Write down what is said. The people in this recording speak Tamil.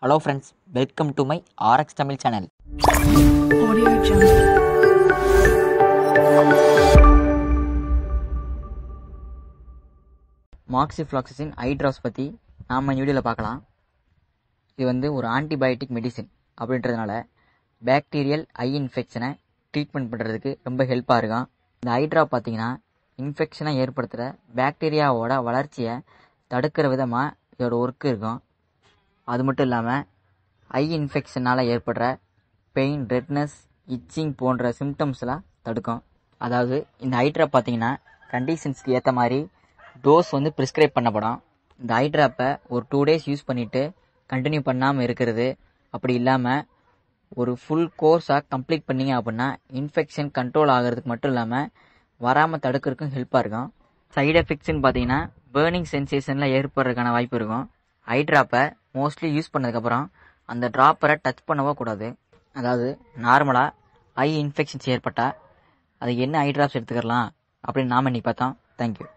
Hello friends, welcome to my RX Tamil channel. Audio Jungle. Moxifloxacin eye drops பற்றி நாம் இந்த வீடியோவில் பார்க்கலாம். இது வந்து ஒரு ஆன்டிபயோட்டிக் மெடிசின் அப்படின்றதுனால பேக்டீரியல் ஐ இன்ஃபெக்ஷனை ட்ரீட்மெண்ட் பண்ணுறதுக்கு ரொம்ப ஹெல்ப்பாக இருக்கும். இந்த ஐ ட்ராப் பார்த்தீங்கன்னா இன்ஃபெக்ஷனை ஏற்படுத்துகிற பேக்டீரியாவோட வளர்ச்சியை தடுக்கிற விதமாக இதோட ஒர்க்கு இருக்கும். அது மட்டும் இல்லாமல் ஐ இன்ஃபெக்ஷனால் ஏற்படுற பெயின், ரெட்னஸ், இச்சிங் போன்ற சிம்டம்ஸ்லாம் தடுக்கும். அதாவது இந்த ஐ ட்ராப் பார்த்தீங்கன்னா கண்டிஷன்ஸ்க்கு ஏற்ற மாதிரி டோஸ் வந்து ப்ரிஸ்கிரைப் பண்ணப்படும். இந்த ஐ ட்ராப்பை ஒரு 2 days யூஸ் பண்ணிவிட்டு கண்டினியூ பண்ணாமல் இருக்கிறது, அப்படி இல்லாமல் ஒரு ஃபுல் கோர்ஸாக கம்ப்ளீட் பண்ணிங்க அப்படின்னா இன்ஃபெக்ஷன் கண்ட்ரோல் ஆகிறதுக்கு மட்டும் இல்லாமல் வராமல் தடுக்கிறதுக்கும் ஹெல்ப்பாக இருக்கும். சைடு எஃபெக்ட்ஸ்ன்னு பார்த்தீங்கன்னா பேர்னிங் சென்சேஷனில் ஏற்படுறதுக்கான வாய்ப்பு இருக்கும். ஐ ட்ராப்பை மோஸ்ட்லி யூஸ் பண்ணதுக்கப்புறம் அந்த ட்ராப்பரை டச் பண்ணவோ கூடாது. அதாவது நார்மலாக ஐ இன்ஃபெக்ஷன்ஸ் ஏற்பட்டால் அது என்ன ஐ ட்ராப்ஸ் எடுத்துக்கலாம் அப்படின்னு நாம் இன்னைக்கு பார்த்தோம். தேங்க்யூ.